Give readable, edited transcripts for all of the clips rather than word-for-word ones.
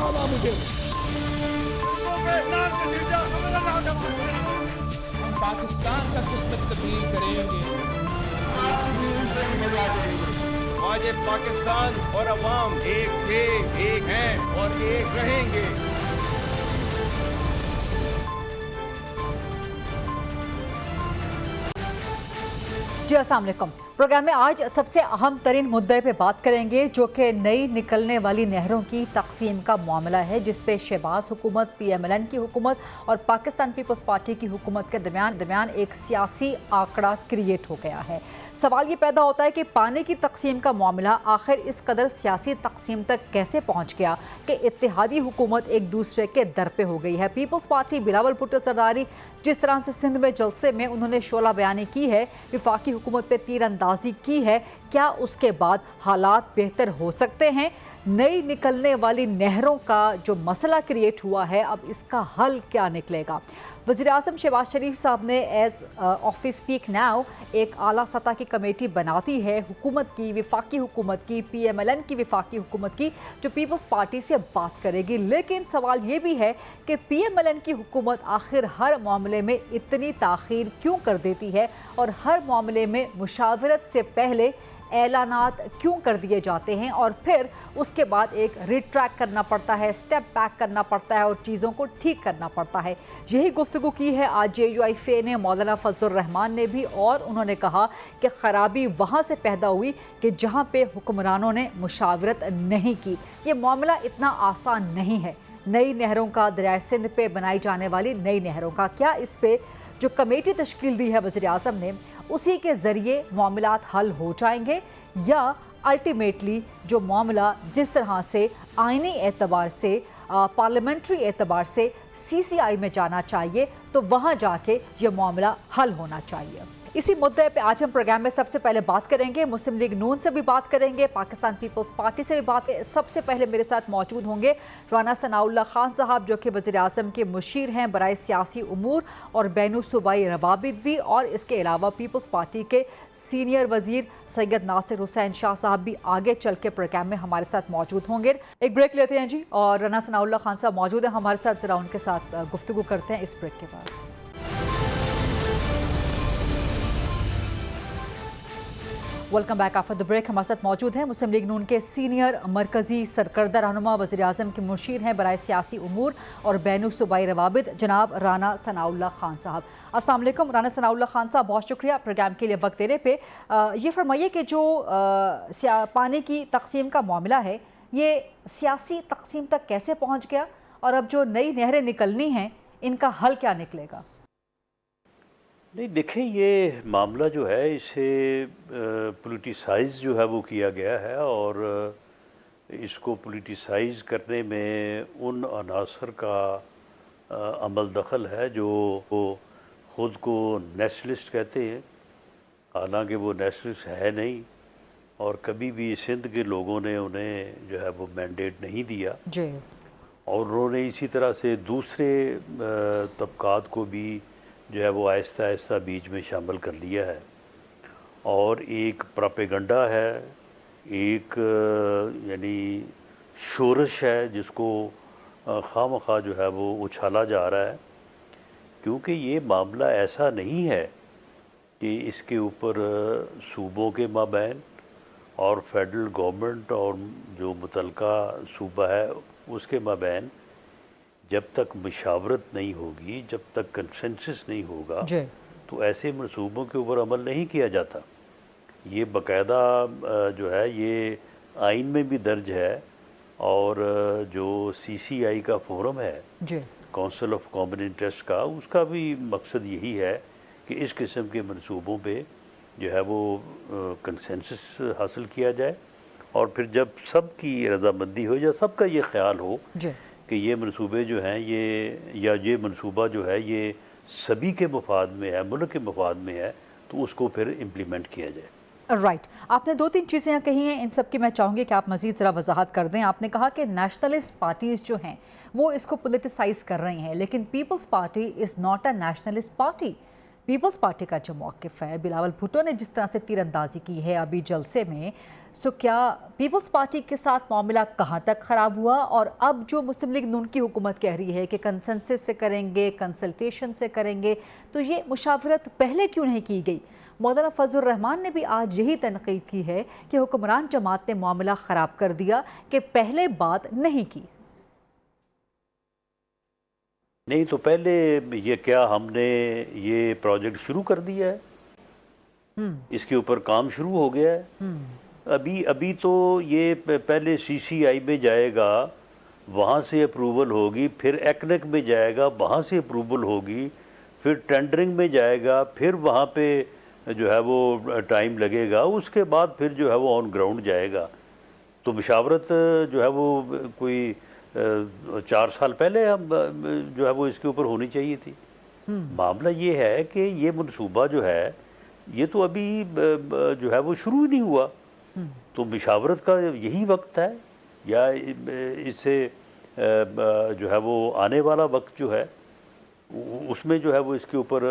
दिखावा मुझे। हम पाकिस्तान का किस्मत तब्दील करेंगे। आज ये पाकिस्तान और अवाम एक थे, एक हैं और एक रहेंगे। जी अस्सलाम वालेकुम। प्रोग्राम में आज सबसे अहम तरीन मुद्दे पे बात करेंगे जो कि नई निकलने वाली नहरों की तकसीम का मामला है, जिस पे शहबाज हुकूमत, PMLN की हुकूमत और पाकिस्तान पीपल्स पार्टी की हुकूमत के दरमियान एक सियासी आंकड़ा क्रिएट हो गया है। सवाल ये पैदा होता है कि पानी की तकसीम का मामला आखिर इस कदर सियासी तकसीम तक कैसे पहुँच गया कि इत्तेहादी हुकूमत एक दूसरे के दर पे हो गई है। पीपल्स पार्टी बिलावल भुट्टो सरदारी जिस तरह से सिंध में जलसे में उन्होंने शोला बयानी की है, वफाकी हुकूमत पे तीर अंदाजी की है, क्या उसके बाद हालात बेहतर हो सकते हैं? नई निकलने वाली नहरों का जो मसला क्रिएट हुआ है, अब इसका हल क्या निकलेगा? वज़ीर आज़म शहबाज शरीफ साहब ने एज ऑफिस स्पीक नाउ एक आला सतह की कमेटी बनाती है, हुकूमत की, वफाकी हुकूमत की, PMLN की वफाकी हुकूमत की, जो पीपल्स पार्टी से बात करेगी। लेकिन सवाल ये भी है कि PMLN की हुकूमत आखिर हर मामले में इतनी ताख़ीर क्यों कर देती है और हर मामले में मुशावरत से पहले ऐलानात क्यों कर दिए जाते हैं और फिर उसके बाद एक रिट्रैक करना पड़ता है, स्टेप बैक करना पड़ता है और चीज़ों को ठीक करना पड़ता है। यही गुफ्तगू की है आज JUIFA ने, मौलाना फजलुर रहमान ने भी, और उन्होंने कहा कि ख़राबी वहाँ से पैदा हुई कि जहाँ पे हुक्मरानों ने मुशावरत नहीं की। ये मामला इतना आसान नहीं है। नई नहरों का, दरियाए सिंध पे बनाई जाने वाली नई नहरों का, क्या इस पे जो कमेटी तश्कील दी है वज़ीर आज़म ने, उसी के ज़रिए मामलात हल हो जाएंगे या अल्टीमेटली जो मामला जिस तरह से आईनी एतबार से, पार्लियामेंट्री एतबार से CCI में जाना चाहिए, तो वहाँ जाके ये मामला हल होना चाहिए। इसी मुद्दे पे आज हम प्रोग्राम में सबसे पहले बात करेंगे, मुस्लिम लीग नून से भी बात करेंगे, पाकिस्तान पीपल्स पार्टी से भी बात करेंगे। सबसे पहले मेरे साथ मौजूद होंगे राना सनाउल्लाह खान साहब, जो कि वज़ीर आज़म के मुशीर हैं बराए सियासी उमूर, और बैनु सूबाई रवाबित भी, और इसके अलावा पीपल्स पार्टी के सीनियर वज़ीर सैयद नासिर हुसैन शाह साहब भी आगे चल के प्रोग्राम में हमारे साथ मौजूद होंगे। एक ब्रेक लेते हैं जी, और राना सनाउल्लाह खान साहब मौजूद हैं हमारे साथ, ज़रा उनके साथ गुफ्तगू करते हैं इस ब्रेक के बाद। Welcome back after the break. हमारे साथ मौजूद हैं मुस्लिम लीग नून के सीनियर मरकज़ी सरकर्दा रहनुमा, वज़ीर आज़म के मुशीर हैं बराए सियासी उमूर और बैनु सूबाई रवाबित, जनाब राना सनाउल्लाह खान साहब। अस्सलाम वालेकुम राना सनाउल्लाह खान साहब, बहुत शुक्रिया प्रोग्राम के लिए वक्त देने पे। ये फरमाइए कि जो पानी की तकसीम का मामला है, ये सियासी तकसीम तक कैसे पहुँच गया, और अब जो नई नहरें निकलनी हैं इनका हल क्या निकलेगा? नहीं देखें, ये मामला जो है इसे पोलिटिसाइज़ जो है वो किया गया है, और इसको पोलिटिसाइज़ करने में उन अनासर का अमल दखल है जो वो ख़ुद को नेशनलिस्ट कहते हैं, हालांकि वो नेशनलिस्ट है नहीं, और कभी भी सिंध के लोगों ने उन्हें जो है वो मैंडेट नहीं दिया जी, और उन्होंने इसी तरह से दूसरे तबकात को भी जो है वो आहिस्ता आहिस्ता बीच में शामिल कर लिया है, और एक प्रोपेगंडा है, एक यानी शोरश है जिसको खामखा जो है वो उछाला जा रहा है, क्योंकि ये मामला ऐसा नहीं है कि इसके ऊपर सूबों के माबैन और फेडरल गवर्नमेंट और जो मुतलका सूबा है उसके माबैन जब तक मशावरत नहीं होगी, जब तक कंसेंसस नहीं होगा, तो ऐसे मंसूबों के ऊपर अमल नहीं किया जाता। ये बाकायदा जो है ये आइन में भी दर्ज है, और जो CCI का फोरम है, काउंसिल ऑफ कॉमन इंटरेस्ट का, उसका भी मकसद यही है कि इस किस्म के मंसूबों पे जो है वो कंसेंसस हासिल किया जाए, और फिर जब सबकी रजामंदी हो या सबका ये ख्याल हो कि ये मंसूबे जो हैं ये मंसूबा जो है ये सभी के मफाद में है, मुल्क के मफाद में है, तो उसको फिर इम्प्लीमेंट किया जाए। राइट, आपने दो तीन चीज़ें यहाँ कही हैं, इन सब की मैं चाहूँगी कि आप मज़ीद ज़रा वजाहत कर दें। आपने कहा कि नेशनलिस्ट पार्टीज़ जो हैं वो इसको पोलिटिसाइज़ कर रही हैं, लेकिन Peoples Party is not a nationalist party. Peoples Party का जो मौक़िफ़ है, बिलावल भुट्टो ने जिस तरह से तीरंदाजी की है अभी जलसे में, सो क्या पीपल्स पार्टी के साथ मामला कहाँ तक ख़राब हुआ? और अब जो मुस्लिम लीग नून की हुकूमत कह रही है कि कंसेंसस से करेंगे, कंसल्टेशन से करेंगे, तो ये मुशावरत पहले क्यों नहीं की गई? मौलाना फजलुर रहमान ने भी आज यही तनकीद की है कि हुक्मरान जमात ने मामला ख़राब कर दिया कि पहले बात नहीं की। नहीं तो पहले ये क्या हमने ये प्रोजेक्ट शुरू कर दिया है, इसके ऊपर काम शुरू हो गया है। अभी तो ये पहले सीसीआई में जाएगा, वहाँ से अप्रूवल होगी, फिर एक्नेक में जाएगा, वहाँ से अप्रूवल होगी, फिर टेंडरिंग में जाएगा, फिर वहाँ पे जो है वो टाइम लगेगा, उसके बाद फिर जो है वो ऑन ग्राउंड जाएगा। तो मुशावरत जो है वो कोई 4 साल पहले हम जो है वो इसके ऊपर होनी चाहिए थी। मामला ये है कि ये मनसूबा जो है ये तो अभी जो है वो शुरू ही नहीं हुआ, तो मुशावरत का यही वक्त है, या इससे जो है वो आने वाला वक्त जो है उसमें जो है वो इसके ऊपर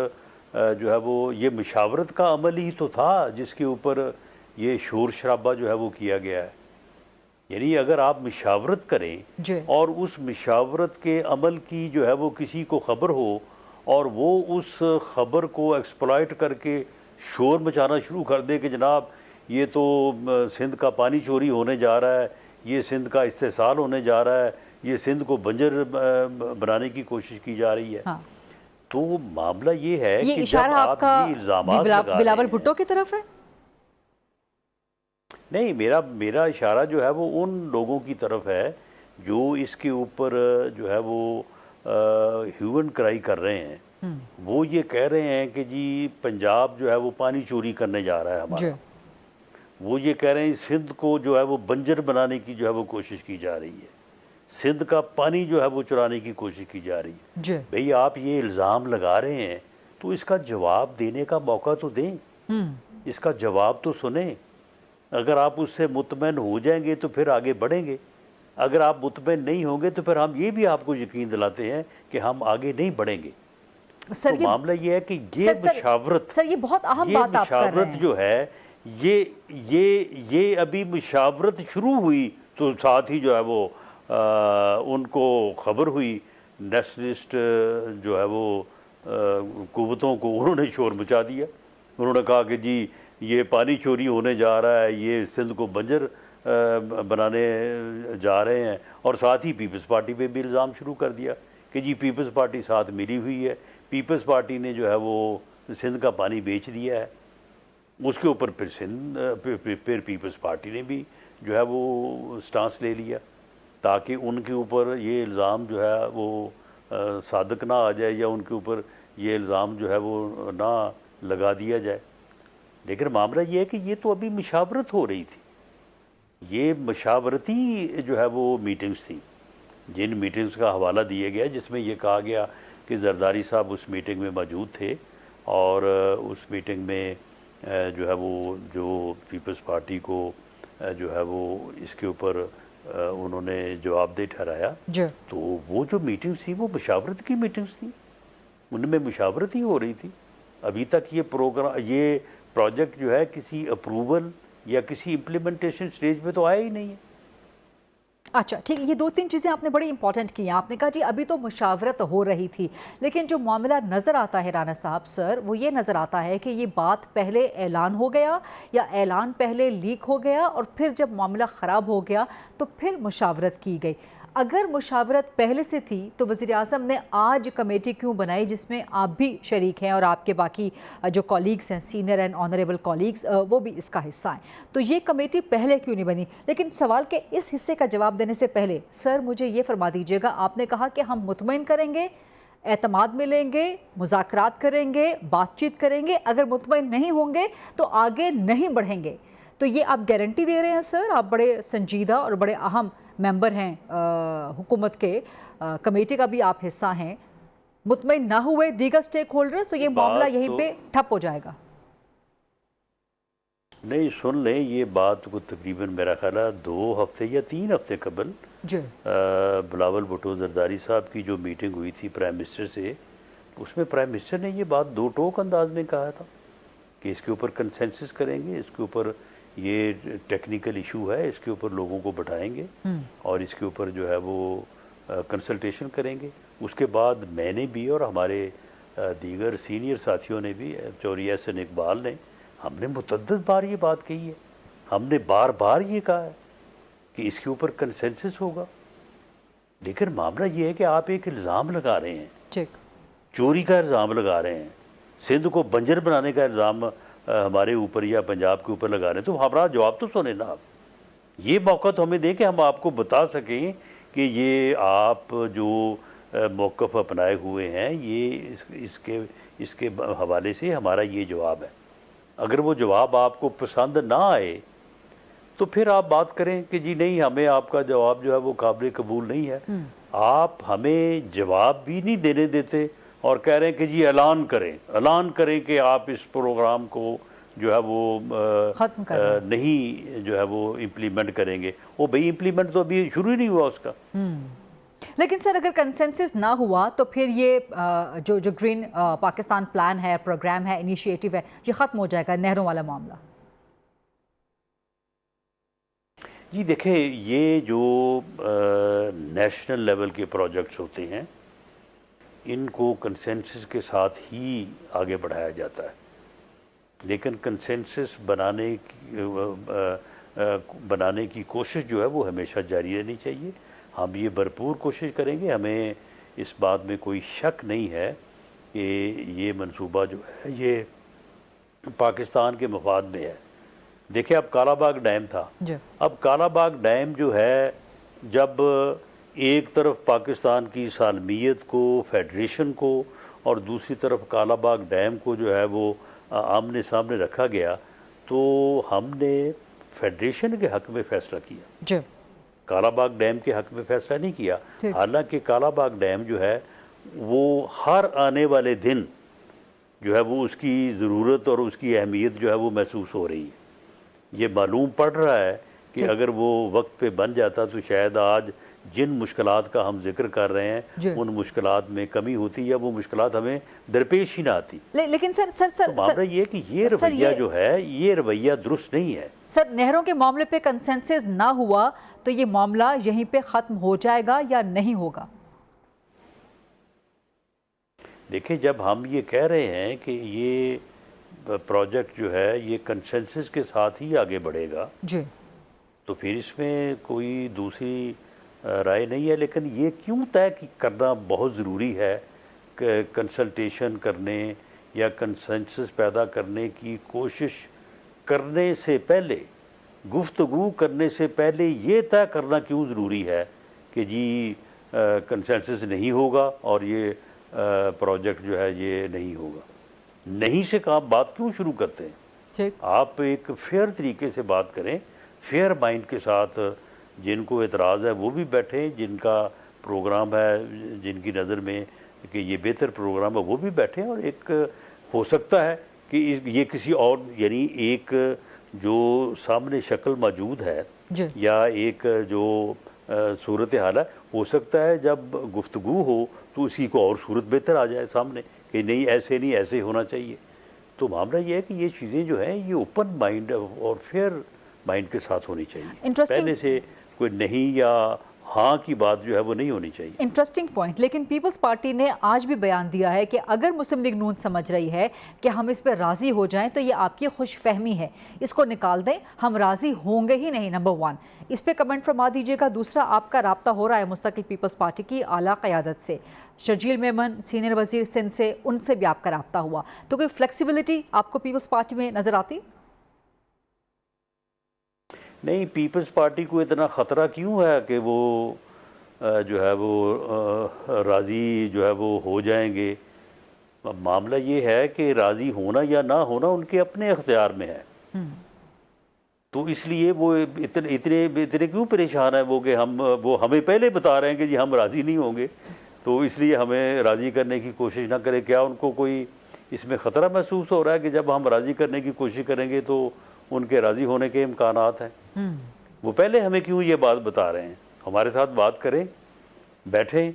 जो है वो ये मुशावरत का अमल ही तो था जिसके ऊपर ये शोर शराबा जो है वो किया गया है। यानी अगर आप मुशावरत करें और उस मुशावरत के अमल की जो है वो किसी को ख़बर हो और वो उस ख़बर को एक्सप्लॉइट करके शोर मचाना शुरू कर दे कि जनाब ये तो सिंध का पानी चोरी होने जा रहा है, ये सिंध का इस्तेसाल होने जा रहा है, ये सिंध को बंजर बनाने की कोशिश की जा रही है। हाँ। तो मामला ये है ये कि इशारा जब आपका आप इल्ज़ामात बिलावल भुट्टो की तरफ है? नहीं, मेरा इशारा जो है वो उन लोगों की तरफ है जो इसके ऊपर जो है वो ह्यूमन क्राई कर रहे हैं। वो ये कह रहे हैं कि जी पंजाब जो है वो पानी चोरी करने जा रहा है हमारा। वो ये कह रहे हैं सिंध को जो है वो बंजर बनाने की जो है वो कोशिश की जा रही है, सिंध का पानी जो है वो चुराने की कोशिश की जा रही है। भाई आप ये इल्ज़ाम लगा रहे हैं तो इसका जवाब देने का मौका तो दें, इसका जवाब तो सुने। अगर आप उससे मुतमईन हो जाएंगे तो फिर आगे बढ़ेंगे, अगर आप मुतमईन नहीं होंगे तो फिर हम ये भी आपको यकीन दिलाते हैं कि हम आगे नहीं बढ़ेंगे। सर तो मामला ये है कि ये मुशावरत, सर ये बहुत अहम बात आप कर रहे हैं। जो है ये अभी मुशावरत शुरू हुई तो साथ ही जो है वो उनको खबर हुई, नेशनलिस्ट जो है वो कुव्वतों को उन्होंने शोर मचा दिया। उन्होंने कहा कि जी ये पानी चोरी होने जा रहा है, ये सिंध को बंजर बनाने जा रहे हैं, और साथ ही पीपल्स पार्टी पे भी इल्ज़ाम शुरू कर दिया कि जी पीपल्स पार्टी साथ मिली हुई है, पीपल्स पार्टी ने जो है वो सिंध का पानी बेच दिया है। उसके ऊपर फिर पीपल्स पार्टी ने भी जो है वो स्टांस ले लिया ताकि उनके ऊपर ये इल्ज़ाम जो है वो सादक ना आ जाए या उनके ऊपर ये इल्ज़ाम जो है वो ना लगा दिया जाए। लेकिन मामला ये है कि ये तो अभी मुशावरत हो रही थी, ये मशावरती जो है वो मीटिंग्स थी, जिन मीटिंग्स का हवाला दिया गया जिसमें ये कहा गया कि जरदारी साहब उस मीटिंग में मौजूद थे और उस मीटिंग में जो है वो जो पीपल्स पार्टी को जो है वो इसके ऊपर उन्होंने जवाबदेह ठहराया। तो वो जो मीटिंग्स थी वो मुशावरत की मीटिंग्स थी, उनमें मुशावरत ही हो रही थी। अभी तक ये प्रोजेक्ट जो है किसी अप्रूवल या किसी इम्प्लीमेंटेशन स्टेज पे तो आया ही नहीं है। अच्छा ठीक है, ये 2-3 चीज़ें आपने बड़ी इंपॉर्टेंट की हैं। आपने कहा जी अभी तो मुशावरत हो रही थी, लेकिन जो मामला नज़र आता है राना साहब सर, वो ये नज़र आता है कि ये बात पहले ऐलान हो गया या ऐलान पहले लीक हो गया और फिर जब मामला ख़राब हो गया तो फिर मुशावरत की गई। अगर मुशावरत पहले से थी तो वज़ीर-ए-आज़म ने आज कमेटी क्यों बनाई जिसमें आप भी शरीक हैं और आपके बाकी जो कॉलीग्स हैं, सीनियर एंड ऑनरेबल कॉलीग्स, वो भी इसका हिस्सा हैं, तो ये कमेटी पहले क्यों नहीं बनी? लेकिन सवाल के इस हिस्से का जवाब देने से पहले सर मुझे ये फरमा दीजिएगा, आपने कहा कि हम मुतमईन करेंगे, एतमाद में लेंगे, मुज़ाकरात करेंगे, बातचीत करेंगे, अगर मुतमईन नहीं होंगे तो आगे नहीं बढ़ेंगे। तो ये आप गारंटी दे रहे हैं सर? आप बड़े संजीदा और बड़े अहम मेंबर हैं हुकूमत के, कमेटी का भी आप हिस्सा हैं, मुतमईन ना हुए दीगर स्टेक होल्डर्स तो ये मामला यहीं पे ठप हो जाएगा। नहीं सुन लें, ये बात को तकरीबन मेरा ख्याल है 2 हफ्ते या 3 हफ्ते कबल बिलावल भुट्टो जरदारी साहब की जो मीटिंग हुई थी प्राइम मिनिस्टर से, اس میں پرائم منسٹر نے یہ بات دو ٹوک انداز میں کہا تھا کہ اس کے اوپر کنسنسس کریں گے، اس کے اوپر یہ ٹیکنیکل ایشو ہے، اس کے اوپر لوگوں کو بٹھائیں گے اور اس کے اوپر جو ہے وہ کنسلٹیشن کریں گے۔ اس کے بعد میں نے بھی اور ہمارے دیگر سینئر ساتھیوں نے بھی، چودھری احسن اقبال نے، ہم نے متعدد بار یہ بات کہی ہے، ہم نے بار بار یہ کہا ہے کہ اس کے اوپر کنسنسس ہوگا۔ لیکن معاملہ یہ ہے کہ آپ ایک الزام لگا رہے ہیں، ٹھیک، چوری کا الزام لگا رہے ہیں، سندھ کو بنجر بنانے کا الزام ہمارے اوپر یا پنجاب کے اوپر لگا رہے ہیں، تو ہمارا جواب تو سنیں نا آپ۔ یہ موقع تو ہمیں دیں کہ ہم آپ کو بتا سکیں کہ یہ آپ جو موقف اپنائے ہوئے ہیں، یہ اس کے حوالے سے ہمارا یہ جواب ہے۔ اگر وہ جواب آپ کو پسند نہ آئے تو پھر آپ بات کریں کہ جی نہیں، ہمیں آپ کا جواب جو ہے وہ قابل قبول نہیں ہے۔ آپ ہمیں جواب بھی نہیں دینے دیتے اور کہہ رہے ہیں کہ جی اعلان کریں کہ آپ اس پروگرام کو جو ہے وہ ختم کریں، نہیں جو ہے وہ امپلیمنٹ کریں گے۔ وہ بھئی امپلیمنٹ تو ابھی شروع ہی نہیں ہوا اس کا۔ لیکن سر اگر کنسنسس نہ ہوا تو پھر یہ جو گرین پاکستان پلان ہے، پروگرام ہے، انیشیٹو ہے، یہ ختم ہو جائے گا، نہروں والا معاملہ؟ جی دیکھیں، یہ جو نیشنل لیول کے پروجیکٹس ہوتے ہیں ان کو کنسنسس کے ساتھ ہی آگے بڑھایا جاتا ہے، لیکن کنسنسس بنانے کی کوشش جو ہے وہ ہمیشہ جاری رہنی چاہیے۔ ہم یہ بھرپور کوشش کریں گے، ہمیں اس بات میں کوئی شک نہیں ہے کہ یہ منصوبہ جو ہے یہ پاکستان کے مفاد میں ہے۔ دیکھیں اب کالا باغ ڈیم تھا، اب کالا باغ ڈیم جو ہے، جب ایک طرف پاکستان کی سالمیت کو، فیڈریشن کو، اور دوسری طرف کالا باغ ڈیم کو جو ہے وہ آمنے سامنے رکھا گیا تو ہم نے فیڈریشن کے حق میں فیصلہ کیا، کالا باغ ڈیم کے حق میں فیصلہ نہیں کیا۔ حالانکہ کالا باغ ڈیم جو ہے وہ ہر آنے والے دن جو ہے وہ اس کی ضرورت اور اس کی اہمیت جو ہے وہ محسوس ہو رہی ہے۔ یہ معلوم پڑ رہا ہے کہ اگر وہ وقت پہ بن جاتا تو شاید آج جن مشکلات کا ہم ذکر کر رہے ہیں ان مشکلات میں کمی ہوتی یا وہ مشکلات ہمیں درپیش ہی نہ آتی۔ لیکن سر معاملہ یہ کہ یہ رویہ جو ہے یہ رویہ درست نہیں ہے۔ سر نہروں کے معاملے پہ کنسنسس نہ ہوا تو یہ معاملہ یہیں پہ ختم ہو جائے گا یا نہیں ہوگا؟ دیکھیں، جب ہم یہ کہہ رہے ہیں کہ یہ پروجیکٹ جو ہے یہ کنسنسس کے ساتھ ہی آگے بڑھے گا تو پھر اس میں کوئی دوسری رائے نہیں ہے۔ لیکن یہ کیوں طے کرنا بہت ضروری ہے کہ کنسلٹیشن کرنے یا کنسنسس پیدا کرنے کی کوشش کرنے سے پہلے، گفتگو کرنے سے پہلے یہ طے کرنا کیوں ضروری ہے کہ جی کنسنسس نہیں ہوگا اور یہ پروجیکٹ جو ہے یہ نہیں ہوگا؟ نہیں سے آپ بات کیوں شروع کرتے ہیں؟ آپ ایک فیئر طریقے سے بات کریں، فیئر مائنڈ کے ساتھ۔ جن کو اعتراض ہے وہ بھی بیٹھیں، جن کا پروگرام ہے، جن کی نظر میں کہ یہ بہتر پروگرام ہے وہ بھی بیٹھیں، اور ایک ہو سکتا ہے کہ یہ کسی اور، یعنی ایک جو سامنے شکل موجود ہے یا ایک جو صورتحال ہے، ہو سکتا ہے جب گفتگو ہو تو اسی کو اور صورت بہتر آ جائے سامنے کہ نہیں ایسے نہیں، ایسے ہونا چاہیے۔ تو معاملہ یہ ہے کہ یہ چیزیں جو ہیں یہ اوپن مائنڈ اور فیئر مائنڈ کے ساتھ ہونی چاہیے، پہلے سے کوئی نہیں یا ہاں کی بات جو ہے وہ نہیں ہونی چاہیے۔ Interesting point. لیکن پیپلز پارٹی نے آج بھی بیان دیا ہے کہ اگر مسلم لیگ نون سمجھ رہی ہے کہ ہم اس پہ راضی ہو جائیں تو یہ آپ کی خوش فہمی ہے، اس کو نکال دیں، ہم راضی ہوں گے ہی نہیں۔ نمبر 1 اس پہ کمنٹ فرما دیجیے گا۔ دوسرا، آپ کا رابطہ ہو رہا ہے مستقل پیپلز پارٹی کی اعلیٰ قیادت سے، شرجیل میمن سینئر وزیر سندھ سے، ان سے بھی آپ کا رابطہ ہوا، تو کوئی فلیکسیبلٹی آپ کو پیپلز پارٹی میں نظر آتی؟ نہیں، پیپلز پارٹی کو اتنا خطرہ کیوں ہے کہ وہ جو ہے وہ راضی جو ہے وہ ہو جائیں گے؟ معاملہ یہ ہے کہ راضی ہونا یا نہ ہونا ان کے اپنے اختیار میں ہے، تو اس لیے وہ اتنے کیوں پریشان ہیں وہ کہ وہ ہمیں پہلے بتا رہے ہیں کہ جی ہم راضی نہیں ہوں گے، تو اس لیے ہمیں راضی کرنے کی کوشش نہ کریں۔ کیا ان کو کوئی اس میں خطرہ محسوس ہو رہا ہے کہ جب ہم راضی کرنے کی کوشش کریں گے تو ان کے راضی ہونے کے امکانات ہیں؟ وہ پہلے ہمیں کیوں یہ بات بتا رہے ہیں؟ ہمارے ساتھ بات کریں، بیٹھیں،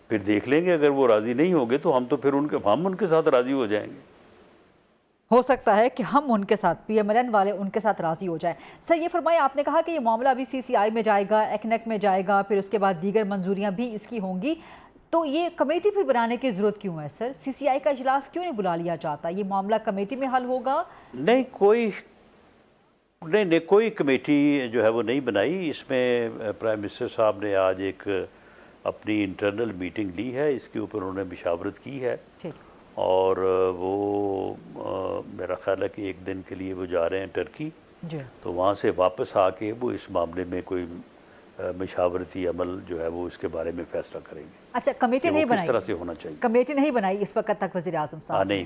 پھر دیکھ لیں گے، اگر وہ راضی نہیں ہوں گے تو ہم ان کے ساتھ راضی ہو جائیں گے۔ ہو سکتا ہے کہ ہم ان کے ساتھ پی ایم ایل این والے ان کے ساتھ راضی ہو جائیں۔ سر یہ فرمائیں، آپ نے کہا کہ یہ معاملہ ابھی سی سی آئی میں جائے گا، ایکنیک میں جائے گا، پھر اس کے بعد دیگر منظوریاں بھی اس کی ہوں گی، تو یہ کمیٹی پھر بنانے کی ضرورت کیوں ہے سر؟ سی سی آئی کا اجلاس کیوں نہیں بلا لیا جاتا؟ یہ معاملہ کمیٹی میں حل ہوگا؟ نہیں، کوئی کمیٹی جو ہے وہ نہیں بنائی۔ اس میں پرائم منسٹر صاحب نے آج ایک اپنی انٹرنل میٹنگ لی ہے، اس کے اوپر انہوں نے مشاورت کی ہے، اور وہ میرا خیال ہے کہ ایک دن کے لیے وہ جا رہے ہیں ٹرکی، تو وہاں سے واپس آ کے وہ اس معاملے میں کوئی مشاورتی عمل جو ہے وہ اس کے بارے میں فیصلہ کریں گے۔ اچھا، کمیٹی نہیں بنائی؟ کس طرح سے ہونا چاہیے؟ کمیٹی نہیں بنائی اس وقت تک وزیر اعظم صاحب؟ نہیں،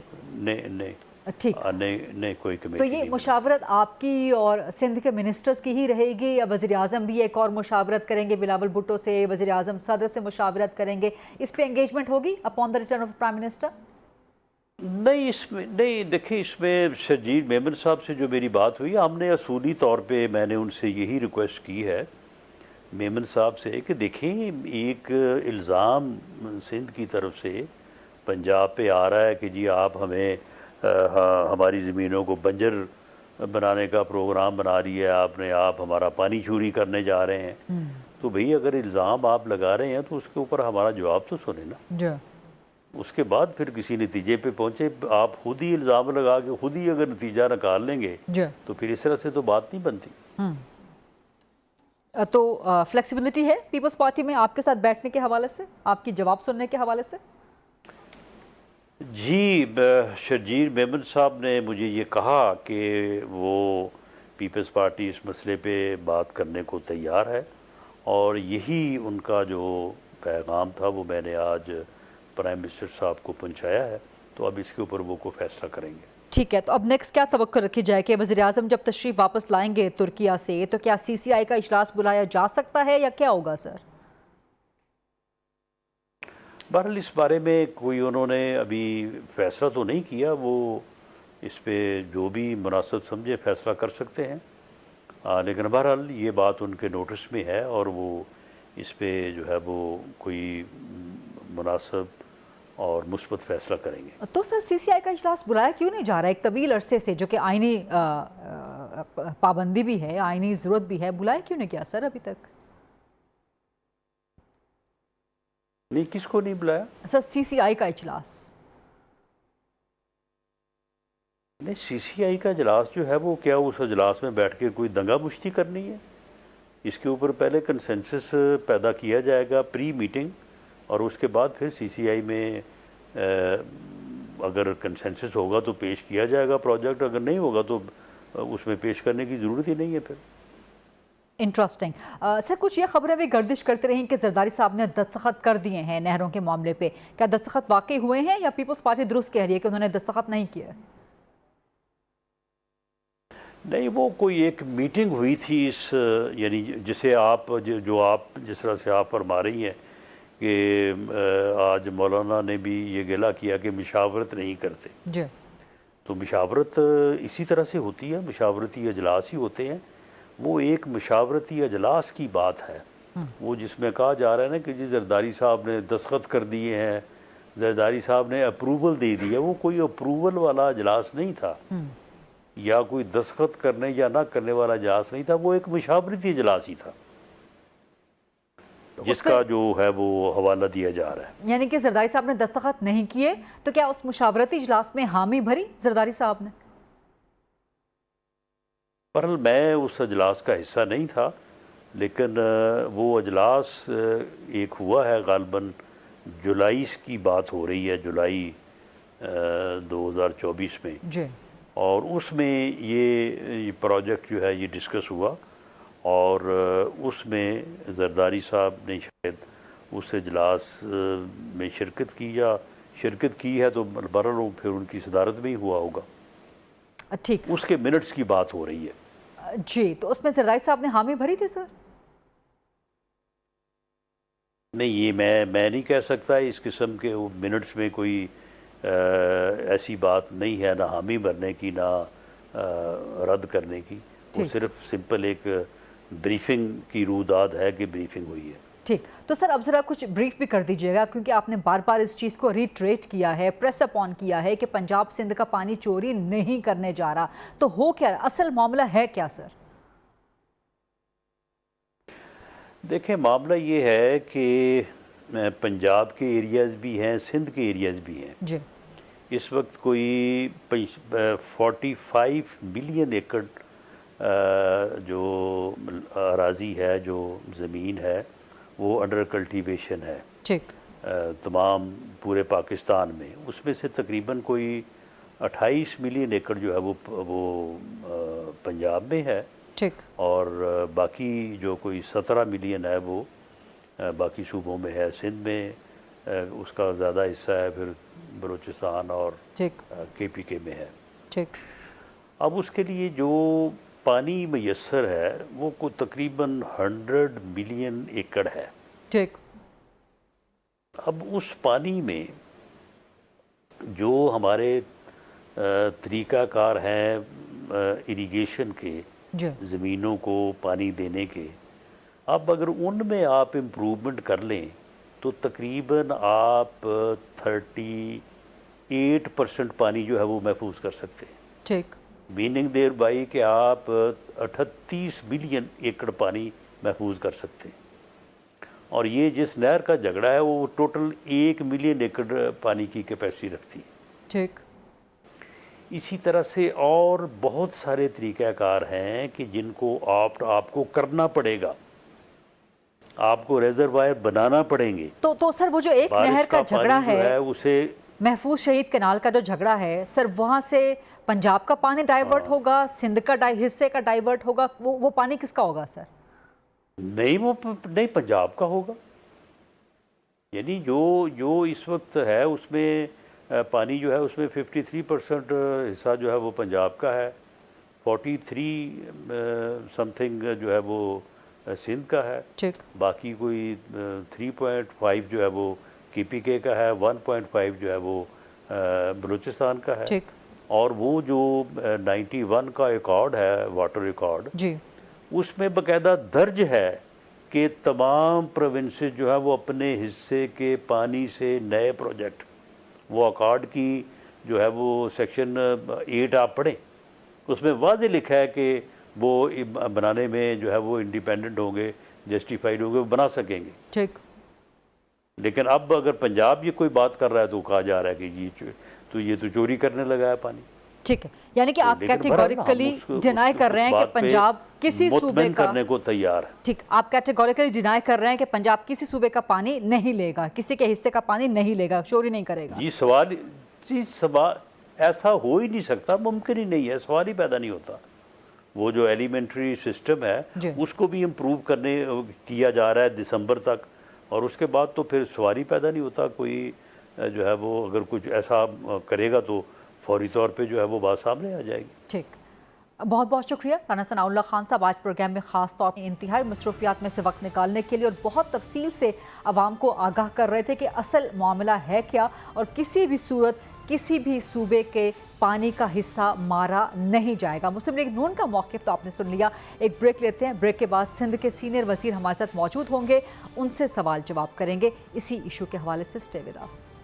کوئی کمیٹی تو یہ مشاورت آپ کی اور سندھ کے منسٹرز کی ہی رہے گی، یا وزیر اعظم بھی ایک اور مشاورت کریں گے بلاول بھٹو سے، وزیر اعظم صدر سے مشاورت کریں گے، اس پہ انگیجمنٹ ہوگی upon the return of prime minister? نہیں، دیکھیں، اس میں شرجیل میمن صاحب سے جو میری بات ہوئی، ہم نے اصولی طور پہ میں نے ان سے یہی ریکویسٹ کی ہے میمن صاحب سے کہ دیکھیں، ایک الزام سندھ کی طرف سے پنجاب پہ آ رہا ہے کہ جی آپ ہمیں ہماری زمینوں کو بنجر بنانے کا پروگرام بنا رہی ہے، آپ ہمارا پانی چوری کرنے جا رہے ہیں، تو بھئی اگر الزام آپ لگا رہے ہیں تو اس کے اوپر ہمارا جواب تو سنیں نا۔ اس کے بعد پھر کسی نتیجے پہ پہنچے۔ آپ خود ہی الزام لگا کے خود ہی اگر نتیجہ نکال لیں گے تو پھر اس طرح سے تو بات نہیں بنتی۔ تو فلیکسیبلٹی ہے پیپلز پارٹی میں آپ کے ساتھ بیٹھنے کے حوالے سے، آپ کی جواب سننے کے حوالے سے؟ جی، شرجیل میمن صاحب نے مجھے یہ کہا کہ وہ پیپلز پارٹی اس مسئلے پہ بات کرنے کو تیار ہے، اور یہی ان کا جو پیغام تھا وہ میں نے آج پرائم منسٹر صاحب کو پہنچایا ہے، تو اب اس کے اوپر وہ کوئی فیصلہ کریں گے۔ ٹھیک ہے، تو اب نیکسٹ کیا توقع رکھی جائے کہ وزیر اعظم جب تشریف واپس لائیں گے ترکیہ سے، تو کیا سی سی آئی کا اجلاس بلایا جا سکتا ہے یا کیا ہوگا سر؟ بہرحال اس بارے میں کوئی انہوں نے ابھی فیصلہ تو نہیں کیا، وہ اس پہ جو بھی مناسب سمجھے فیصلہ کر سکتے ہیں، لیکن بہرحال یہ بات ان کے نوٹس میں ہے، اور وہ اس پہ جو ہے وہ کوئی مناسب اور مثبت فیصلہ کریں گے۔ تو سر سی سی آئی کا اجلاس بلایا کیوں نہیں جا رہا ہے؟ ایک طویل عرصے سے، جو کہ آئینی پابندی بھی ہے، آئینی ضرورت بھی ہے، بلایا کیوں نہیں کیا سر ابھی تک؟ نہیں، کس کو نہیں بلایا؟ سر سی سی آئی کا اجلاس؟ نہیں، سی سی آئی کا اجلاس جو ہے وہ کیا اس اجلاس میں بیٹھ کے کوئی دنگا مشتی کرنی ہے؟ اس کے اوپر پہلے کنسنسس پیدا کیا جائے گا پری میٹنگ، اور اس کے بعد پھر سی سی آئی میں اگر کنسنسس ہوگا تو پیش کیا جائے گا پروجیکٹ، اگر نہیں ہوگا تو اس میں پیش کرنے کی ضرورت ہی نہیں ہے پھر۔ انٹرسٹنگ۔ سر کچھ یہ خبریں بھی گردش کرتے رہیں کہ زرداری صاحب نے دستخط کر دیے ہیں نہروں کے معاملے پہ، کیا دستخط واقعی ہوئے ہیں یا پیپلز پارٹی درست کہہ رہی ہے کہ انہوں نے دستخط نہیں کیے؟ نہیں، وہ کوئی ایک میٹنگ ہوئی تھی اس یعنی جسے آپ جس طرح سے آپ فرما رہی ہیں کہ آج مولانا نے بھی یہ گلہ کیا کہ مشاورت نہیں کرتے، جی، تو مشاورت اسی طرح سے ہوتی ہے، مشاورتی اجلاس ہی ہوتے ہیں۔ وہ ایک مشاورتی اجلاس کی بات ہے، وہ جس میں کہا جا رہا ہے نا کہ جی زرداری صاحب نے دستخط کر دیے ہیں، زرداری صاحب نے اپروول دے دیا، وہ کوئی اپروول والا اجلاس نہیں تھا، یا کوئی دستخط کرنے یا نہ کرنے والا اجلاس نہیں تھا، وہ ایک مشاورتی اجلاس ہی تھا جس کا جو ہے وہ حوالہ دیا جا رہا ہے۔ یعنی کہ زرداری صاحب نے دستخط نہیں کیے، تو کیا اس مشاورتی اجلاس میں حامی بھری زرداری صاحب نے؟ بہرحال میں اس اجلاس کا حصہ نہیں تھا، لیکن وہ اجلاس ایک ہوا ہے، غالباً جولائی کی بات ہو رہی ہے، جولائی 2024 میں، جی، اور اس میں یہ پروجیکٹ جو ہے یہ ڈسکس ہوا، اور اس میں زرداری صاحب نے شاید اس اجلاس میں شرکت کی، یا شرکت کی ہے تو بہرحال وہ پھر ان کی صدارت میں ہی ہوا ہوگا، ٹھیک، اس کے منٹس کی بات ہو رہی ہے۔ جی، تو اس میں زرداری صاحب نے حامی بھری تھی سر؟ نہیں، یہ میں نہیں کہہ سکتا، اس قسم کے منٹس میں کوئی ایسی بات نہیں ہے، نہ حامی بھرنے کی نہ رد کرنے کی، وہ صرف سمپل ایک بریفنگ کی روح داد ہے کہ بریفنگ ہوئی ہے۔ ठीक, तो सर अब ज़रा कुछ ब्रीफ भी कर दीजिएगा, क्योंकि आपने बार बार इस चीज़ को रिट्रेट किया है, प्रेस अपॉन किया है कि पंजाब सिंध का पानी चोरी नहीं करने जा रहा, तो हो क्या, असल मामला है क्या सर? देखें, मामला ये है कि पंजाब के एरियाज़ भी हैं, सिंध के एरियाज़ भी हैं जी। इस वक्त कोई 45 मिलियन एकड़ जो अराजी है, जो ज़मीन है, वो अंडर कल्टीवेशन है। ठीक। तमाम पूरे पाकिस्तान में, उसमें से तकरीबन कोई 28 मिलियन एकड़ जो है वो पंजाब में है। ठीक। और बाकी जो कोई 17 मिलियन है वो बाकी सूबों में है। सिंध में उसका ज़्यादा हिस्सा है, फिर बलूचिस्तान और KPK में है। ठीक। अब उसके लिए जो पानी मैसर है वो को तकरीबन 100 मिलियन एकड़ है। ठीक। अब उस पानी में जो हमारे तरीक़ाकार हैं इरिगेशन के, ज़मीनों को पानी देने के, अब अगर उनमें आप इम्प्रूवमेंट कर लें तो तकरीबन आप 38% पानी जो है वो महफूज कर सकते हैं। ठीक। मीनिंग देयर बाई कि आप 38 बिलियन एकड़ पानी महफूज कर सकते हैं। और ये जिस नहर का झगड़ा है वो टोटल 1 मिलियन एकड़ पानी की कैपेसिटी रखती है। ठीक। इसी तरह से और बहुत सारे तरीक़ाकार हैं कि जिनको आपको करना पड़ेगा, आपको रिजर्वायर बनाना पड़ेंगे। तो सर वो जो एक नहर का झगड़ा है उसे महफूज शहीद कैनाल का जो झगड़ा है सर, वहाँ से पंजाब का पानी डाइवर्ट होगा, सिंध का हिस्से का डाइवर्ट होगा, वो पानी किसका होगा सर? नहीं, वो नहीं पंजाब का होगा। यानी जो इस वक्त है उसमें पानी जो है उसमें 53% हिस्सा जो है वो पंजाब का है, 43 समथिंग जो है वो सिंध का है। ठीक। बाकी कोई 3.5 जो है वो KPK का है, 1.5 जो है वो बलूचिस्तान का है। ठीक। और वो जो 91 का रिकॉर्ड है, वाटर रिकॉर्ड जी, उसमें बाकायदा दर्ज है कि तमाम प्रोविंसेस जो है वो अपने हिस्से के पानी से नए प्रोजेक्ट, वो अकॉर्ड की जो है वो सेक्शन 8 आप पढ़ें, उसमें वाज़ेह लिखा है कि वो बनाने में जो है वो इंडिपेंडेंट होंगे, जस्टिफाइड होंगे, वो बना सकेंगे। ठीक। लेकिन अब अगर पंजाब ये कोई बात कर रहा है तो कहा जा रहा है कि ये तो चोरी करने लगा है पानी। ठीक है, यानी कि आप कैटेगोरिकली डिनाई कर रहे हैं कि पंजाब किसी सूबे का करने को तैयार है। ठीक, आप कैटेगोरिकली डिनाई कर रहे हैं कि पंजाब किसी सूबे का पानी नहीं लेगा, किसी के हिस्से का पानी नहीं लेगा, चोरी नहीं करेगा। ये सवाल ऐसा हो ही नहीं सकता, मुमकिन ही नहीं है, सवाल ही पैदा नहीं होता। वो जो एलिमेंट्री सिस्टम है उसको भी इम्प्रूव किया जा रहा है दिसंबर तक, और उसके बाद तो फिर सवाल ही पैदा नहीं होता। कोई जो है वो अगर कुछ ऐसा करेगा तो फौरी तौर पे जो है वो बात सामने आ जाएगी। ठीक, बहुत बहुत शुक्रिया राना सनाउल्लाह खान साहब, आज प्रोग्राम में ख़ास तौर पर इंतहाई मसरूफियात में से वक्त निकालने के लिए और बहुत तफसील से आवाम को आगाह कर रहे थे कि असल मामला है क्या, और किसी भी सूरत किसी भी सूबे के पानी का हिस्सा मारा नहीं जाएगा। मुस्लिम लीग नून का मौक़िफ़ तो आपने सुन लिया। एक ब्रेक लेते हैं, ब्रेक के बाद सिंध के सीनियर वज़ीर हमारे साथ मौजूद होंगे, उनसे सवाल जवाब करेंगे इसी इशू के हवाले से। Stay with us.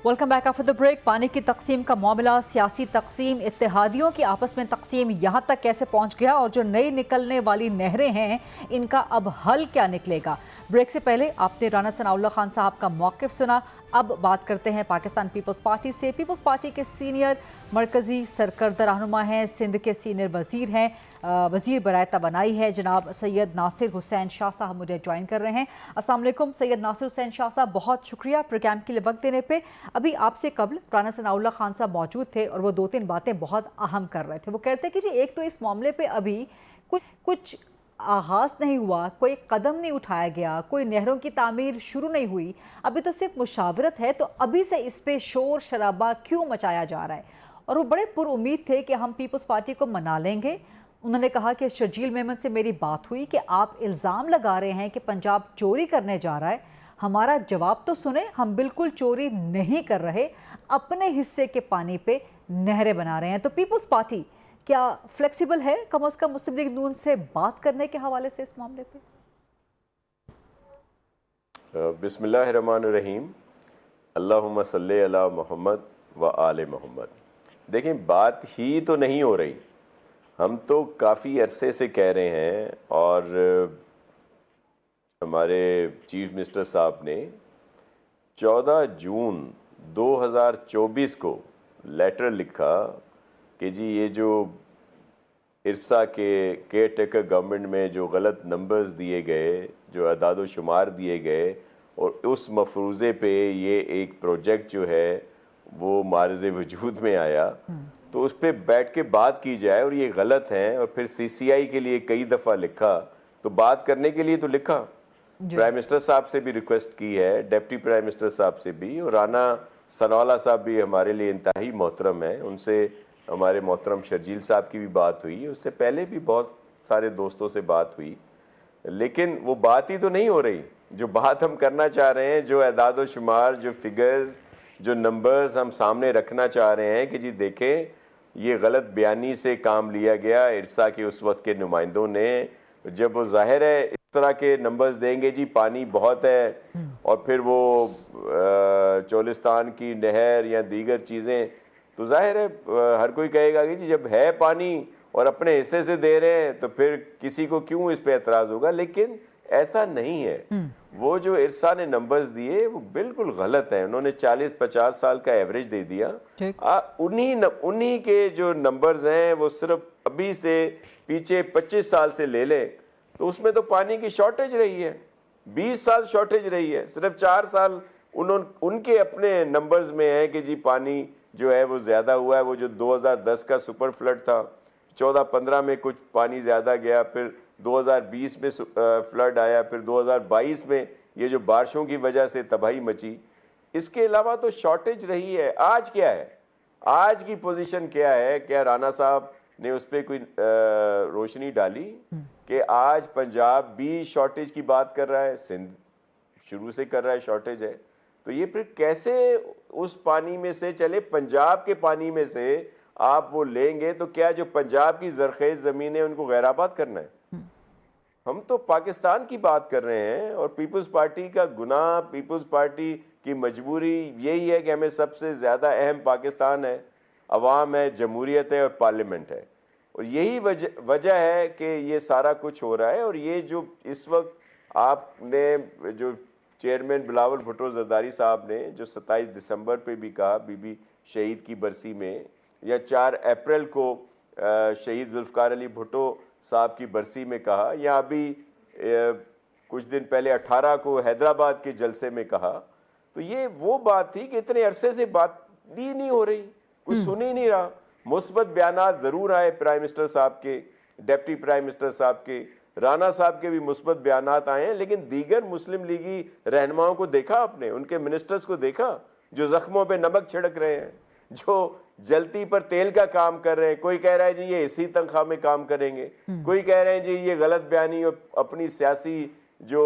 Welcome back after the break. पानी की तकसीम का मामला, सियासी तकसीम, इत्तेहादियों की आपस में तकसीम यहाँ तक कैसे पहुँच गया, और जो नई निकलने वाली नहरें हैं इनका अब हल क्या निकलेगा। ब्रेक से पहले आपने राना सनाउल्लाह खान साहब का मौक़िफ़ सुना। अब बात करते हैं पाकिस्तान पीपल्स पार्टी से। पीपल्स पार्टी के सीनियर मरकज़ी सरकर्दा रहनुमा हैं, सिंध के सीनियर वज़ीर हैं, वज़ीर बराए तवानाई है जनाब सैयद नासिर हुसैन शाह साहब मुझे ज्वाइन कर रहे हैं। अस्सलाम वालेकुम सैयद नासिर हुसैन शाह साहब, बहुत शुक्रिया प्रोग्राम के लिए वक्त देने पे। अभी आपसे कबल राना सनाउल्लाह खान साहब मौजूद थे और वो 2-3 बातें बहुत अहम कर रहे थे। वो कहते हैं कि जी एक तो इस मामले पे अभी कुछ आगाज़ नहीं हुआ, कोई कदम नहीं उठाया गया, कोई नहरों की तामीर शुरू नहीं हुई, अभी तो सिर्फ मुशावरत है, तो अभी से इस पे शोर शराबा क्यों मचाया जा रहा है। और वो बड़े पुरुम्मीद थे कि हम पीपल्स पार्टी को मना लेंगे। उन्होंने कहा कि शर्जील मेमन से मेरी बात हुई कि आप इल्ज़ाम लगा रहे हैं कि पंजाब चोरी करने जा रहा है, हमारा जवाब तो सुने, हम बिल्कुल चोरी नहीं कर रहे, अपने हिस्से के पानी पे नहरें बना रहे हैं। तो पीपल्स पार्टी क्या फ्लेक्सिबल है कम अज कम मुस्लिम लीग नून से बात करने के हवाले से इस मामले पे? बिस्मिल्लाहिर्रहमानिर्रहीम, अल्लाहुम्मा सल्ली अला मोहम्मद व आले मोहम्मद। देखें, बात ही तो नहीं हो रही। हम तो काफ़ी अरसे से कह रहे हैं और हमारे चीफ मिनिस्टर साहब ने 14 जून 2024 को लेटर लिखा कि जी ये जो इरसा के केयर टेकर गवर्नमेंट में जो गलत नंबर्स दिए गए, जो अदाद शुमार दिए गए, और उस मफरूज़े पे ये एक प्रोजेक्ट जो है वो मारज़ वजूद में आया, तो उस पर बैठ के बात की जाए और ये गलत है। और फिर सीसीआई के लिए कई दफ़ा लिखा, तो बात करने के लिए तो लिखा, प्राइम मिनिस्टर साहब से भी रिक्वेस्ट की है, डिप्टी प्राइम मिनिस्टर साहब से भी, और राना सनाउल्लाह साहब भी हमारे लिए इंतहाई मोहतरम है, उनसे हमारे मोहतरम शर्जील साहब की भी बात हुई, उससे पहले भी बहुत सारे दोस्तों से बात हुई, लेकिन वो बात ही तो नहीं हो रही। जो बात हम करना चाह रहे हैं, जो एदाद व शुमार, जो फिगर्स, जो नंबर्स हम सामने रखना चाह रहे हैं कि जी देखें ये गलत बयानी से काम लिया गया इरसा के उस वक्त के नुमाइंदों ने। जब वो जाहिर है इस तरह के नंबर्स देंगे जी पानी बहुत है, और फिर वो चोलिस्तान की नहर या दीगर चीज़ें, तो जाहिर है हर कोई कहेगा कि जी जब है पानी और अपने हिस्से से दे रहे हैं तो फिर किसी को क्यों इस पे एतराज़ होगा। लेकिन ऐसा नहीं है। वो जो इरसा ने नंबर्स दिए वो बिल्कुल गलत हैं। उन्होंने 40-50 साल का एवरेज दे दिया। उन्हीं के जो नंबर्स हैं वो सिर्फ अभी से पीछे 25 साल से ले लें तो उसमें तो पानी की शॉर्टेज रही है, 20 साल शॉर्टेज रही है। सिर्फ 4 साल उनके अपने नंबर्स में है कि जी पानी जो है वो ज़्यादा हुआ है। वो जो 2010 का सुपर फ्लड था, 14-15 में कुछ पानी ज़्यादा गया, फिर 2020 में फ्लड आया, फिर 2022 में ये जो बारिशों की वजह से तबाही मची। इसके अलावा तो शॉर्टेज रही है। आज क्या है, आज की पोजीशन क्या है? क्या राना साहब ने उस पर कोई रोशनी डाली कि आज पंजाब भी शॉर्टेज की बात कर रहा है, सिंध शुरू से कर रहा है शॉर्टेज है, तो ये फिर कैसे उस पानी में से चले? पंजाब के पानी में से आप वो लेंगे तो क्या जो पंजाब की ज़रख़ेज़ ज़मीन है उनको गैराबाद करना है? हम तो पाकिस्तान की बात कर रहे हैं, और पीपल्स पार्टी का गुनाह, पीपल्स पार्टी की मजबूरी यही है कि हमें सबसे ज़्यादा अहम पाकिस्तान है, अवाम है, जमहूरियत है और पार्लियामेंट है। और यही वजह है कि ये सारा कुछ हो रहा है। और ये जो इस वक्त आपने जो चेयरमैन बिलावल भुट्टो जरदारी साहब ने जो 27 दिसंबर पे भी कहा बीबी शहीद की बरसी में, या 4 अप्रैल को शहीद जुल्फ़िकार अली भुट्टो साहब की बरसी में कहा, या अभी कुछ दिन पहले 18 को हैदराबाद के जलसे में कहा, तो ये वो बात थी कि इतने अरसे से बात ही नहीं हो रही, कुछ सुन ही नहीं रहा। मुस्बत बयानात ज़रूर आए प्राइम मिनिस्टर साहब के, डिप्टी प्राइम मिनिस्टर साहब के, राना साहब के भी मुस्बत बयानात आए हैं, लेकिन दीगर मुस्लिम लीगी रहनुमाओं को देखा आपने, उनके मिनिस्टर्स को देखा जो ज़ख्मों पे नमक छिड़क रहे हैं, जो जलती पर तेल का काम कर रहे हैं। कोई कह रहा है जी ये इसी तनख्वाह में काम करेंगे, कोई कह रहे हैं जी ये गलत बयानी और अपनी सियासी जो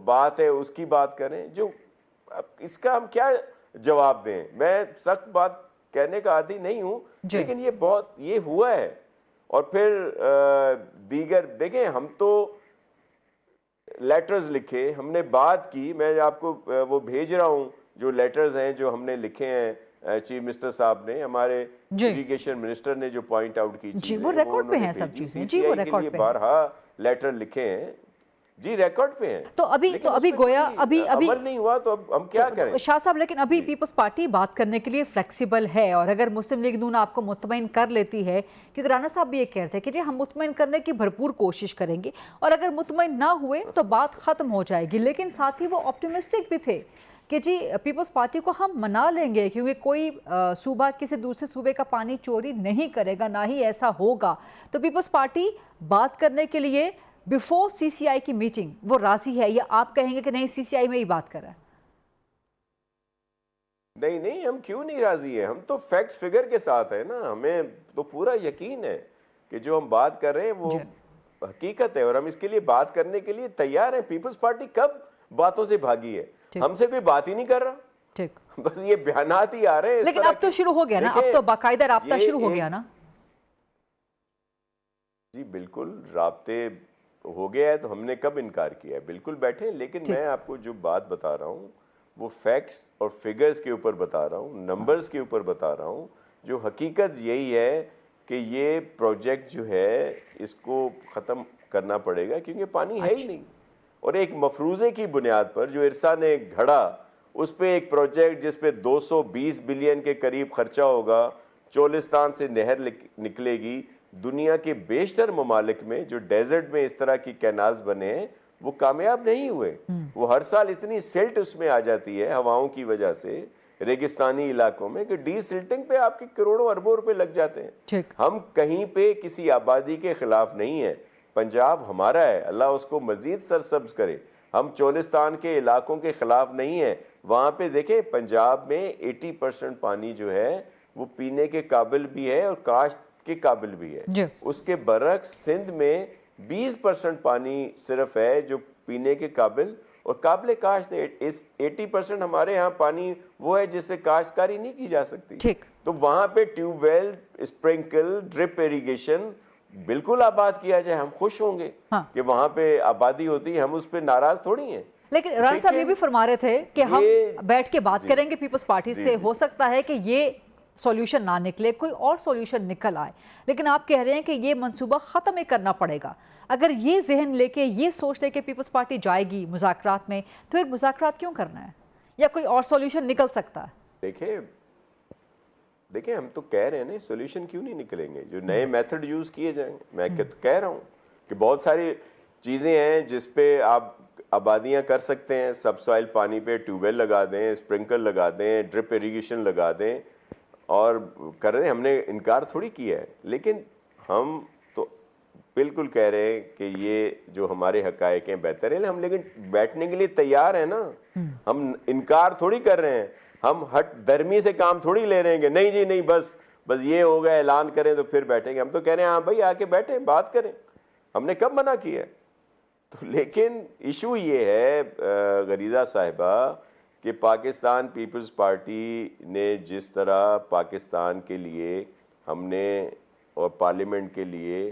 बात है उसकी बात करें। जो इसका हम क्या जवाब दें? मैं सख्त बात कहने का आदी नहीं हूँ, लेकिन ये हुआ है। और फिर दीगर देखें, हम तो लेटर्स लिखे, हमने बात की, मैं आपको वो भेज रहा हूँ जो लेटर्स हैं जो हमने लिखे हैं चीफ मिनिस्टर साहब ने, हमारे इरिगेशन मिनिस्टर ने जो पॉइंट आउट की जी, वो रिकॉर्ड पे हैं सब चीजें। जी, वो रिकॉर्ड पे बारहा लेटर लिखे हैं जी, रिकॉर्ड पे हैं। तो अभी गोया अभी अमल नहीं हुआ तो अब हम क्या करें? शाह साहब, लेकिन अभी पीपल्स पार्टी बात करने के लिए फ्लेक्सिबल है, और अगर मुस्लिम लीग नून आपको मुतमईन कर लेती है, क्योंकि राना साहब भी ये कह रहे थे कि जी हम मुतमईन करने की भरपूर कोशिश करेंगे, और अगर मुतमईन ना हुए तो बात खत्म हो जाएगी। लेकिन साथ ही वो ऑप्टिमिस्टिक भी थे कि जी पीपल्स पार्टी को हम मना लेंगे, क्योंकि कोई सूबा किसी दूसरे सूबे का पानी चोरी नहीं करेगा, ना ही ऐसा होगा। तो पीपल्स पार्टी बात करने के लिए बिफोर सीसीआई की मीटिंग वो राजी है, या आप कहेंगे कि नहीं सीसीआई में ही बात कर रहा है? नहीं, हम क्यों नहीं राजी है? हम तो फैक्ट्स फिगर के साथ है ना, हमें तो पूरा यकीन है कि जो हम बात कर रहे हैं वो हकीकत है, और हम इसके लिए बात करने के लिए तैयार हैं। पीपल्स पार्टी कब बातों से भागी है? हमसे कोई बात ही नहीं कर रहा। ٹھیک. بس یہ بیانات ہی آ رہے ہیں. لیکن اب تو شروع ہو گیا نا, اب تو باقاعدہ رابطہ شروع ہو گیا نا. جی بالکل رابطے ہو گیا ہے, تو ہم نے کب انکار کیا ہے, بالکل بیٹھے. لیکن میں آپ کو جو بات بتا رہا ہوں وہ فیکٹس اور فگرز کے اوپر بتا رہا ہوں, نمبرز کے اوپر بتا رہا ہوں. جو حقیقت یہی ہے کہ یہ پروجیکٹ جو ہے اس کو ختم کرنا پڑے گا, کیونکہ پانی ہے ہی نہیں. اور ایک مفروضے کی بنیاد پر جو ارسا نے گھڑا, اس پہ ایک پروجیکٹ جس پہ 220 بلین کے قریب خرچہ ہوگا, چولستان سے نہر نکلے گی. دنیا کے بیشتر ممالک میں جو ڈیزرٹ میں اس طرح کی کینالز بنے ہیں وہ کامیاب نہیں ہوئے. وہ ہر سال اتنی سلٹ اس میں آ جاتی ہے ہواؤں کی وجہ سے ریگستانی علاقوں میں کہ ڈی سلٹنگ پہ آپ کے کروڑوں اربوں روپے لگ جاتے ہیں. ہم کہیں پہ کسی آبادی کے خلاف نہیں ہیں. پنجاب ہمارا ہے, اللہ اس کو مزید سرسبز کرے. ہم چولستان کے علاقوں کے خلاف نہیں ہیں. وہاں پہ دیکھیں پنجاب میں 80% پانی جو ہے وہ پینے کے قابل بھی ہے اور کاشت کے قابل بھی ہے. اس کے برعکس سندھ میں 20% پانی صرف ہے جو پینے کے قابل اور قابل کاشت ہے. 80% ہمارے ہاں پانی وہ ہے جس سے کاشتکاری نہیں کی جا سکتی. تو وہاں پہ tube well, sprinkle, drip irrigation بالکل آباد کیا جائے. ہم خوش ہوں گے کہ وہاں پہ آبادی ہوتی ہے, ہم اس پہ ناراض تھوڑی ہیں. لیکن عمران صاحب یہ بھی فرما رہے تھے کہ ہم بیٹھ کے بات کریں گے پیپلز پارٹی سے, ہو سکتا ہے کہ یہ سولوشن نہ نکلے, کوئی اور سولوشن نکل آئے. لیکن آپ کہہ رہے ہیں کہ یہ منصوبہ ختم ہی کرنا پڑے گا. اگر یہ ذہن لے کے, یہ سوچ لے کے پیپلز پارٹی جائے گی مذاکرات میں, تو پھر مذاکرات کیوں کرنا ہے, یا کوئی اور سولوشن نکل سکتا ہے؟ دیکھیں ہم تو کہہ رہے ہیں نا, سولوشن کیوں نہیں نکلیں گے, جو نئے میتھڈ یوز کیے جائیں. میں کہہ رہا ہوں کہ بہت ساری چیزیں ہیں جس پہ آپ آبادیاں کر سکتے ہیں. سب سوائل پانی پہ ٹیوب ویل لگا دیں, اسپرنکل لگا دیں, ڈرپ ایریگیشن لگا دیں, اور کر رہے ہیں. ہم نے انکار تھوڑی کیا ہے, لیکن ہم تو بالکل کہہ رہے ہیں کہ یہ جو ہمارے حقائق ہیں بہتر ہے. ہم لیکن بیٹھنے کے لیے تیار ہیں نا, ہم انکار تھوڑی کر رہے ہیں. ہم ہٹ درمی سے کام تھوڑی لے رہے ہیں کہ نہیں جی نہیں بس یہ ہوگا, اعلان کریں تو پھر بیٹھیں گے. ہم تو کہہ رہے ہیں ہاں بھائی آ کے بیٹھیں, بات کریں. ہم نے کب منع کیا ہے؟ تو لیکن ایشو یہ ہے غریزہ صاحبہ کہ پاکستان پیپلز پارٹی نے جس طرح پاکستان کے لیے ہم نے اور پارلیمنٹ کے لیے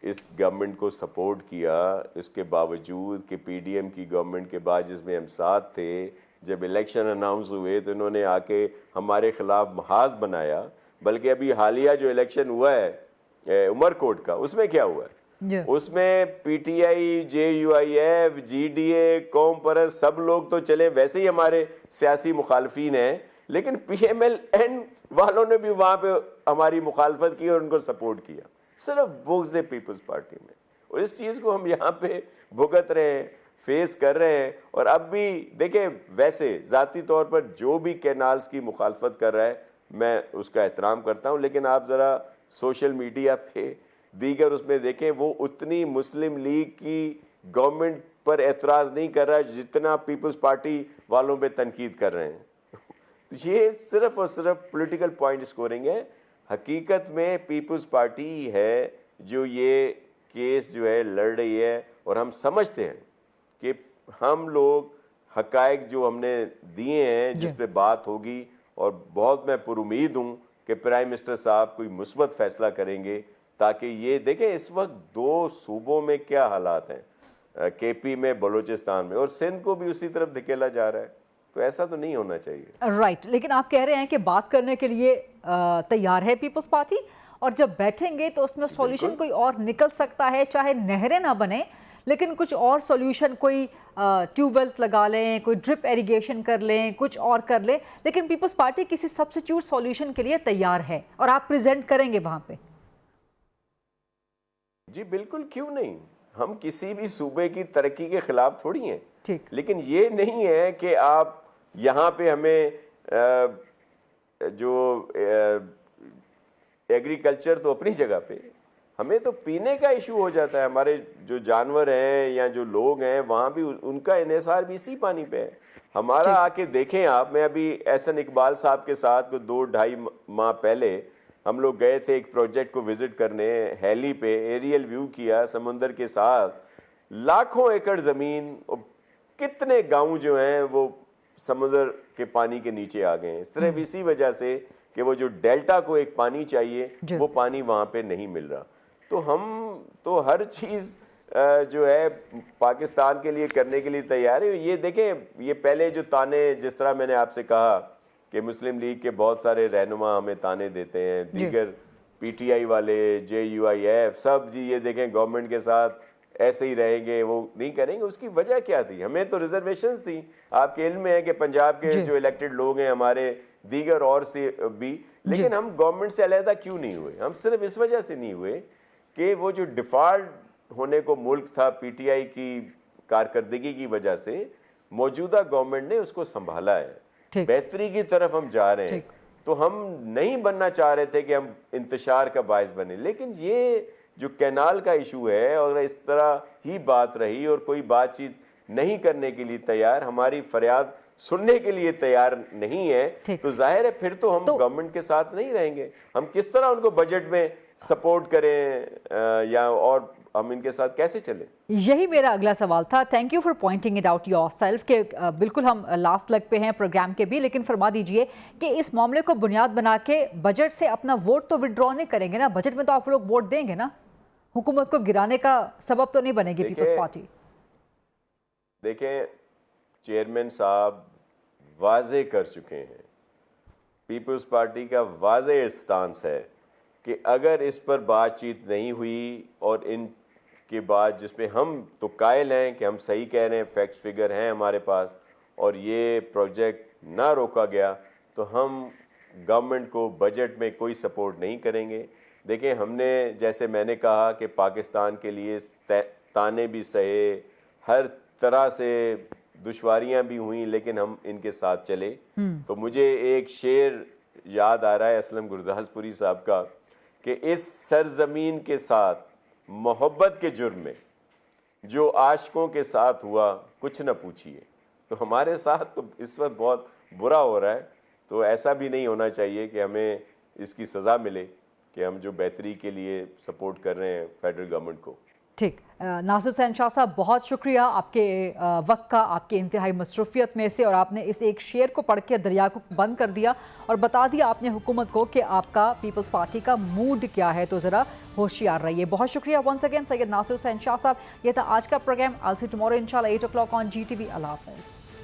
اس گورنمنٹ کو سپورٹ کیا, اس کے باوجود کہ پی ڈی ایم کی گورنمنٹ کے بعد جس میں ہم ساتھ تھے, جب الیکشن اناؤنس ہوئے تو انہوں نے آ کے ہمارے خلاف محاذ بنایا. بلکہ ابھی حالیہ جو الیکشن ہوا ہے عمر کوٹ کا, اس میں کیا ہوا ہے؟ اس میں P T I, J U I F, G D A, قوم پرست سب لوگ تو چلے ویسے ہی ہمارے سیاسی مخالفین ہیں, لیکن پی ایم ایل این والوں نے بھی وہاں پہ ہماری مخالفت کی اور ان کو سپورٹ کیا. صرف بغض پیپلز پارٹی میں, اور اس چیز کو ہم یہاں پہ بھگت رہے ہیں, فیس کر رہے ہیں. اور اب بھی دیکھیں ویسے ذاتی طور پر جو بھی کینالز کی مخالفت کر رہا ہے میں اس کا احترام کرتا ہوں, لیکن آپ ذرا سوشل میڈیا پہ دیگر اس میں دیکھیں وہ اتنی مسلم لیگ کی گورنمنٹ پر اعتراض نہیں کر رہا ہے جتنا پیپلز پارٹی والوں پہ تنقید کر رہے ہیں. یہ صرف اور صرف پولیٹیکل پوائنٹ اسکورنگ ہے. حقیقت میں پیپلز پارٹی ہے جو یہ کیس جو ہے لڑ رہی ہے, اور ہم سمجھتے ہیں کہ ہم لوگ حقائق جو ہم نے دیے ہیں جس پہ بات ہوگی, اور بہت میں پر امید ہوں کہ پرائم منسٹر صاحب کوئی مثبت فیصلہ کریں گے, تاکہ یہ دیکھیں اس وقت 2 صوبوں میں کیا حالات ہیں, کے پی میں, بلوچستان میں, اور سندھ کو بھی اسی طرف دھکیلا جا رہا ہے. تو ایسا تو نہیں ہونا چاہیے. رائٹ, لیکن آپ کہہ رہے ہیں کہ بات کرنے کے لیے تیار ہے پیپلز پارٹی, اور جب بیٹھیں گے تو اس میں سولوشن کوئی اور نکل سکتا ہے, چاہے نہریں نہ بنے لیکن کچھ اور سولوشن, کوئی ٹیوب ویلز لگا لیں, کوئی ڈرپ ایریگیشن کر لیں, کچھ اور کر لیں. لیکن پیپلز پارٹی کسی سبسٹیوٹ سولوشن کے لیے تیار ہے, اور آپ پریزنٹ کریں گے وہاں پہ. جی بالکل, کیوں نہیں. ہم کسی بھی صوبے کی ترقی کے خلاف تھوڑی ہیں, لیکن یہ نہیں ہے کہ آپ یہاں پہ ہمیں جو ایگریکلچر تو اپنی جگہ پہ, ہمیں تو پینے کا ایشو ہو جاتا ہے. ہمارے جو جانور ہیں یا جو لوگ ہیں وہاں بھی ان کا انحصار بھی اسی پانی پہ ہے. ہمارا آ کے دیکھیں آپ, میں ابھی احسن اقبال صاحب کے ساتھ کو 2-2.5 ماہ پہلے ہم لوگ گئے تھے ایک پروجیکٹ کو وزٹ کرنے, ہیلی پہ ایریل ویو کیا سمندر کے ساتھ. لاکھوں ایکڑ زمین, کتنے گاؤں جو ہیں وہ समुद्र के पानी के नीचे आ गए हैं। सिर्फ इसी वजह से कि वो जो डेल्टा को एक पानी चाहिए वो पानी वहाँ पे नहीं मिल रहा। तो हम तो हर चीज़ जो है पाकिस्तान के लिए करने के लिए तैयार है। ये देखें, ये पहले जो ताने, जिस तरह मैंने आपसे कहा कि मुस्लिम लीग के बहुत सारे रहनुमा हमें ताने देते हैं, दीगर PTI वाले, JUIF सब, जी ये देखें गवर्नमेंट के साथ ऐसे ही रहेंगे, वो नहीं करेंगे। उसकी वजह क्या थी? हमें तो रिजर्वेशंस थी। आपके इल्म में है कि पंजाब के जो इलेक्टेड लोग हैं हमारे, दीगर और से भी, लेकिन हम गवर्नमेंट से अलहदा क्यों नहीं हुए? हम सिर्फ इस वजह से नहीं हुए कि वो जो डिफॉल्ट होने को मुल्क था PTI की कारकर्दगी की वजह से, मौजूदा गवर्नमेंट ने उसको संभाला है। बेहतरी की तरफ हम जा रहे हैं। तो हम नहीं बनना चाह रहे थे कि हम इंतशार का बायस बने, लेकिन ये जो कैनाल का इशू है, और इस तरह ही बात रही और कोई बातचीत नहीं करने के लिए तैयार, हमारी फरियाद सुनने के लिए तैयार नहीं है, तो जाहिर है फिर तो हम गवर्नमेंट के साथ नहीं रहेंगे। हम किस तरह उनको बजट में सपोर्ट करें या और हम इनके साथ कैसे चले? यही मेरा अगला सवाल था। Thank you for pointing it out yourself कि बिल्कुल हम लास्ट लग पे हैं प्रोग्राम के भी, लेकिन फरमा दीजिए कि इस मामले को बुनियाद बना के बजट से अपना वोट तो विड्रॉ नहीं करेंगे ना? बजट में तो आप लोग वोट देंगे ना? हुकूमत को गिराने का सबब तो नहीं बनेगी पीपल्स पार्टी? देखें, चेयरमैन साहब वाजे कर चुके हैं, पीपल्स पार्टी का वाजे स्टांस है कि अगर इस पर बातचीत नहीं हुई और इन के बाद जिसमें हम तो कायल हैं कि हम सही कह रहे हैं, फैक्ट्स फिगर हैं हमारे पास, और ये प्रोजेक्ट ना रोका गया, तो हम गवर्नमेंट को बजट में कोई सपोर्ट नहीं करेंगे। देखें, हमने जैसे मैंने कहा कि पाकिस्तान के लिए ताने भी सहे, हर तरह से दुश्वारियां भी हुई, लेकिन हम इनके साथ चले। तो मुझे एक शेर याद आ रहा है असलम गुरदासपुरी साहब का कि इस सरजमीन के साथ मोहब्बत के जुर्म में जो आशिकों के साथ हुआ कुछ न पूछिए। तो हमारे साथ तो इस वक्त बहुत बुरा हो रहा है, तो ऐसा भी नहीं होना चाहिए कि हमें इसकी सज़ा मिले कि हम जो बेहतरी के लिए सपोर्ट कर रहे हैं फेडरल गवर्नमेंट को। ठीक, नासिर हुसैन शाह साहब बहुत शुक्रिया आपके वक्त का, आपकी इंतहाई मसरूफियत में से, और आपने इस एक शेर को पढ़ के दरिया को बंद कर दिया और बता दिया आपने हुकूमत को कि आपका पीपल्स पार्टी का मूड क्या है, तो ज़रा होशियार रहिए। बहुत शुक्रिया वंस अगेन सैयद नासिर हुसैन शाह साहब। यह था आज का programme. I'll see you tomorrow inshallah 8 o'clock on GTV। अल्लाह हाफ़िज़।